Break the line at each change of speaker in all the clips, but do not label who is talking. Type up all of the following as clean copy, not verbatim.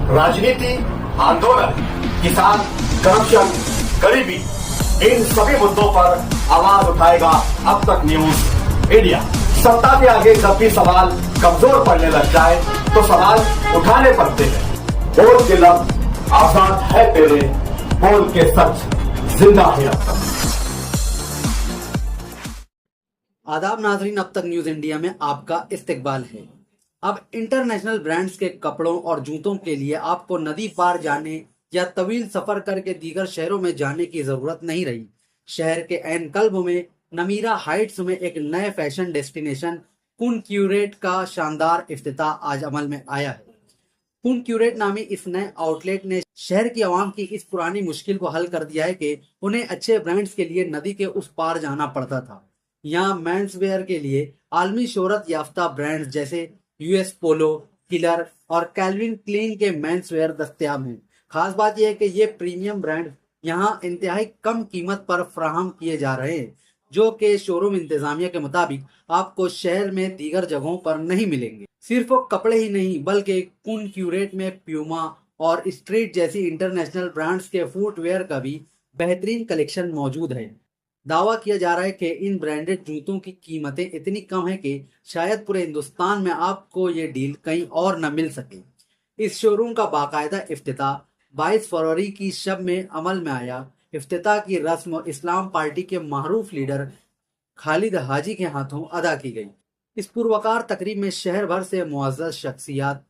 राजनीति, आंदोलन, किसान, करप्शन, गरीबी, इन सभी मुद्दों पर आवाज उठाएगा अब तक न्यूज इंडिया। सत्ता के आगे जब भी सवाल कमजोर पड़ने लग जाए तो सवाल उठाने पड़ते हैं। बोल के लफ्ज आजाद है तेरे, बोल के सच जिंदा है अब तक।
आदाब नाजरीन, अब तक न्यूज इंडिया में आपका इस्तकबाल है। अब इंटरनेशनल ब्रांड्स के कपड़ों और जूतों के लिए आपको नदी पार जाने या तवील सफर करके दीगर शहरों में जाने की जरूरत नहीं रही। शहर के ऐन कल्ब में नमीरा हाइट्स में एक नए फैशन डेस्टिनेशन कुन क्यूरेट का शानदार इफ्तिताह आज अमल में आया है। कुन क्यूरेट नामी इस नए आउटलेट ने शहर की आवाम की इस पुरानी मुश्किल को हल कर दिया है कि उन्हें अच्छे ब्रांड्स के लिए नदी के उस पार जाना पड़ता था। यहाँ मेंस वेयर के लिए आलमी शोहरत याफ्ता ब्रांड्स जैसे यूएस पोलो, किलर और कैल्विन क्लीन के मेंस वेयर दस्तयाब हैं। खास बात यह है कि ये प्रीमियम ब्रांड यहाँ इंतहाई कम कीमत पर फराहम किए जा रहे हैं, जो कि शोरूम इंतजामिया के मुताबिक आपको शहर में दीगर जगहों पर नहीं मिलेंगे। सिर्फ वो कपड़े ही नहीं बल्कि कुन क्यूरेट में प्यूमा और स्ट्रीट जैसी इंटरनेशनल ब्रांड्स के फुटवेयर का भी बेहतरीन कलेक्शन मौजूद है। दावा किया जा रहा है कि इन ब्रांडेड जूतों की कीमतें इतनी कम है कि शायद पूरे हिंदुस्तान में आपको ये डील कहीं और न मिल सके। इस शोरूम का बाकायदा इफ्तिताह 22 फरवरी की शब में अमल में आया। इफ्तिताह की रस्म इस्लाम पार्टी के मारूफ लीडर खालिद हाजी के हाथों अदा की गई। इस पुरवकार तकरीब में शहर भर से मुअज़्ज़ज़ शख्सियात,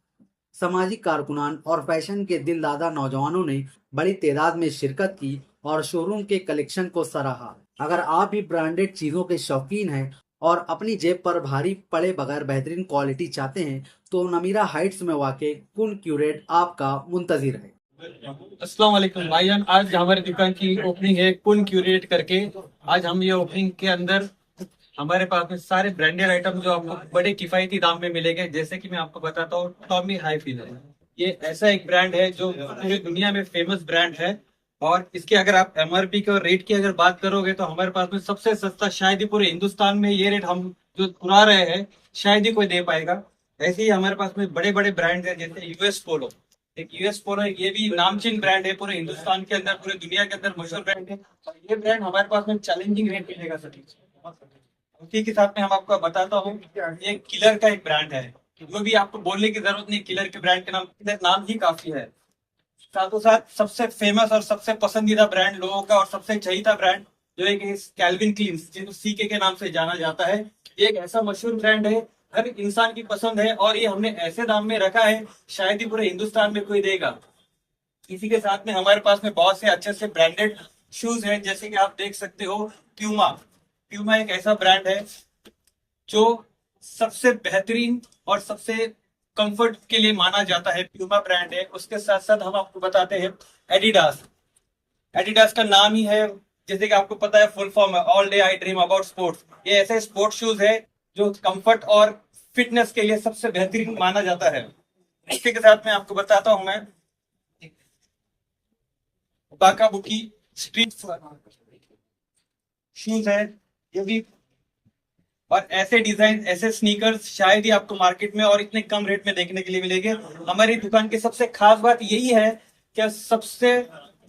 सामाजिक कारकुनान और फैशन के दिलदादा नौजवानों ने बड़ी तादाद में शिरकत की और शोरूम के कलेक्शन को सराहा। अगर आप भी ब्रांडेड चीज़ों के शौकीन हैं और अपनी जेब पर भारी पड़े बगैर बेहतरीन क्वालिटी चाहते हैं तो नमीरा हाइट्स में वाक़ कुन क्यूरेट आपका मुंतज़िर है।
अस्सलाम वालेकुम भाईजान, आज हमारी दुकान की ओपनिंग है कुन क्यूरेट करके। आज हम ये ओपनिंग के अंदर हमारे पास में सारे ब्रांडेड आइटम जो आपको बड़े किफायती दाम में मिलेंगे। जैसे कि मैं आपको बताता हूँ, टॉमी हाइलफिगर है। ये ऐसा एक ब्रांड है जो पूरी दुनिया में फेमस ब्रांड है और इसके अगर आप एमआरपी के और रेट की अगर बात करोगे तो हमारे पास में सबसे सस्ता शायद ही पूरे हिंदुस्तान में ये रेट हम जो पुरा रहे हैं शायद ही कोई दे पाएगा। ऐसे ही हमारे पास में बड़े बड़े ब्रांड है जैसे यूएस पोलो। एक यूएस पोलो ये भी नामचीन ब्रांड है, पूरे हिंदुस्तान के अंदर पूरे दुनिया के अंदर मशहूर ब्रांड है। और ये ब्रांड हमारे पास में चैलेंजिंग रेट मिलेगा सर। उसी के साथ में हम आपको बताता हूँ, ये किलर का एक ब्रांड है, वो भी आपको बोलने की जरूरत नहीं, किलर के ब्रांड के नाम ही काफी है। साथों साथ सबसे फेमस और सबसे पसंदीदा ब्रांड लोगों का और सबसे चहीता ब्रांड जो है कि कैल्विन क्लीन, जिसको सीके के नाम से जाना जाता है। ये एक ऐसा मशहूर ब्रांड है, हर इंसान की पसंद है और ये हमने ऐसे दाम में रखा है शायद ही पूरे हिंदुस्तान में कोई देगा। इसी के साथ में हमारे पास में बहुत से अच्छे से ब्रांडेड शूज हैं, जैसे कि आप देख सकते हो प्यूमा। प्यूमा एक ऐसा ब्रांड है जो सबसे बेहतरीन और सबसे कंफर्ट के लिए माना जाता है, प्यूमा ब्रांड है। उसके साथ साथ हम आपको बताते हैं एडिडास। एडिडास का नाम ही है, जैसे कि आपको पता है, फुल फॉर्म है all day I dream about sports. ये ऐसे स्पोर्ट्स शूज है जो कंफर्ट और फिटनेस के लिए सबसे बेहतरीन माना जाता है। इसी के साथ में आपको बताता हूं मैं बाका बुकी स्ट्रीट शूज है ये भी, और ऐसे डिजाइन ऐसे स्नीकर्स शायद ही आपको मार्केट में और इतने कम रेट में देखने के लिए मिलेंगे। हमारी दुकान की सबसे खास बात यही है कि सबसे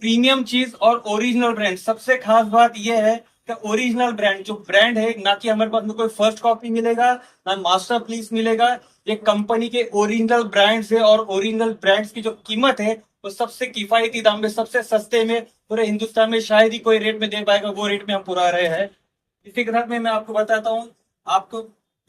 प्रीमियम चीज और ओरिजिनल ब्रांड। सबसे खास बात यह है कि ओरिजिनल ब्रांड जो ब्रांड है, ना कि हमारे पास में कोई फर्स्ट कॉपी मिलेगा ना मास्टर पीस मिलेगा। ये कंपनी के ओरिजिनल ब्रांड्स है और ओरिजिनल ब्रांड्स की जो कीमत है वो सबसे किफायती दाम में, सबसे सस्ते में पूरे हिंदुस्तान में शायद ही कोई रेट में दे पाएगा, वो रेट में हम पुरा रहे हैं। इसी के साथ में मैं आपको बताता हूँ आपको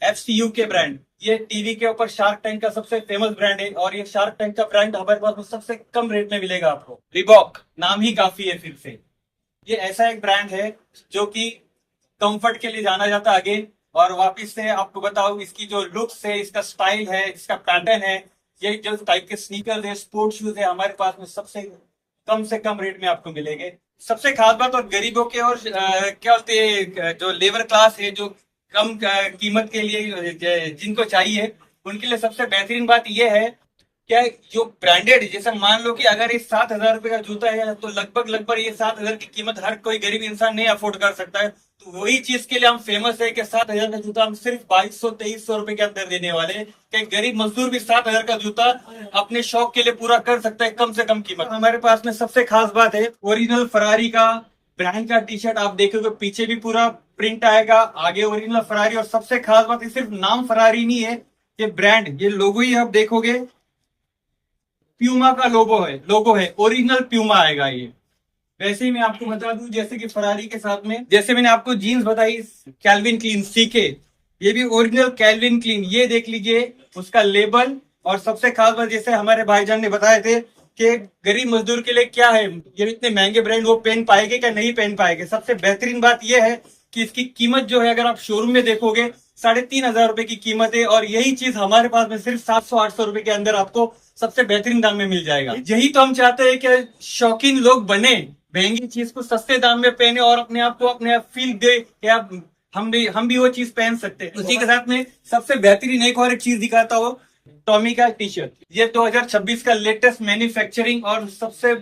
FCU के ब्रांड, ये टीवी के ऊपर शार्क टैंक का सबसे फेमस ब्रांड है और ये शार्क टैंक का ब्रांड हमारे पास सबसे कम रेट में मिलेगा आपको। रिबॉक नाम ही काफी है फिर से। ये ऐसा एक ब्रांड है जो कि कंफर्ट के लिए जाना जाता है आगे। और वापिस से आपको बताओ, इसकी जो लुक्स है, इसका स्टाइल है, इसका पैटर्न है, ये जो टाइप के स्नीकर है, स्पोर्ट्स शूज है, हमारे पास में सबसे कम रेट में आपको मिलेंगे। सबसे खास बात और गरीबों के और क्या बोलते हैं जो लेबर क्लास है, जो कम कीमत के लिए जिनको चाहिए, उनके लिए सबसे बेहतरीन बात यह है क्या है, जो ब्रांडेड, जैसे मान लो कि अगर ये 7,000 रुपए का जूता है तो लगभग ये 7,000 की कीमत हर कोई गरीब इंसान नहीं अफोर्ड कर सकता है। तो वही चीज के लिए हम फेमस है कि 7,000 का जूता हम सिर्फ 2200-2300 रुपए के अंदर देने वाले हैं। कि गरीब मजदूर भी 7,000 का जूता अपने शौक के लिए पूरा कर सकता है कम से कम कीमत। हमारे पास में सबसे खास बात है ओरिजिनल फरारी का ब्रांड का टी शर्ट। आप देखोगे पीछे भी पूरा प्रिंट आएगा, आगे ओरिजिनल फरारी, और सबसे खास बात है सिर्फ नाम फरारी नहीं है, ये ब्रांड, ये लोगो ही आप देखोगे प्यूमा का लोगो है ओरिजिनल प्यूमा आएगा ये। वैसे ही मैं आपको बता दूं जैसे कि फरारी के साथ में जैसे मैंने आपको जीन्स बताई कैल्विन क्लीन सीके, ये भी ओरिजिनल कैल्विन क्लीन, ये देख लीजिए उसका लेबल। और सबसे खास बात जैसे हमारे भाईजान ने बताए थे कि गरीब मजदूर के लिए क्या है, ये इतने महंगे ब्रांड वो पहन पाएंगे क्या नहीं पहन पाएंगे। सबसे बेहतरीन बात यह है कि इसकी कीमत जो है अगर आप शोरूम में देखोगे 3,500 रुपए की कीमत है, और यही चीज हमारे पास में सिर्फ 700-800 रुपए के अंदर आपको सबसे बेहतरीन दाम में मिल जाएगा। यही तो हम चाहते हैं कि शौकीन लोग बने, महंगी चीज को सस्ते दाम में पहने और अपने आप को अपने आप फील दे कि आप हम भी वो चीज पहन सकते हैं। उसी के साथ में सबसे बेहतरीन एक और एक चीज दिखाता हूँ, टॉमी का टी शर्ट। ये 2026 का लेटेस्ट मैन्युफैक्चरिंग और सबसे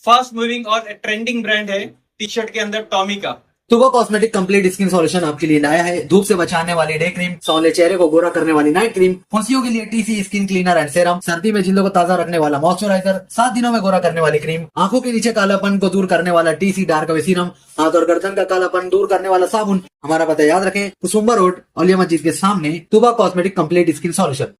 फास्ट मूविंग और ट्रेंडिंग ब्रांड है टी शर्ट के अंदर टॉमी का।
तुबा कॉस्मेटिक कंप्लीट स्किन सॉल्यूशन आपके लिए लाया है धूप से बचाने वाली डे क्रीम, सौले चेहरे को गोरा करने वाली नाइट क्रीम, फुंसियों के लिए TC skin cleaner and serum, सर्दी में जिल्दों को ताजा रखने वाला मॉइस्चराइजर, 7 दिनों में गोरा करने वाली क्रीम, आंखों के नीचे कालापन को दूर करने वाला टीसी डार्क वे सीरम, हाथ और गर्दन का कालापन दूर करने वाला साबुन। हमारा पता याद रखें, कुसुम्बा रोड, औलिया मस्जिद के सामने, तुबा कॉस्मेटिक कंप्लीट स्किन सॉल्यूशन।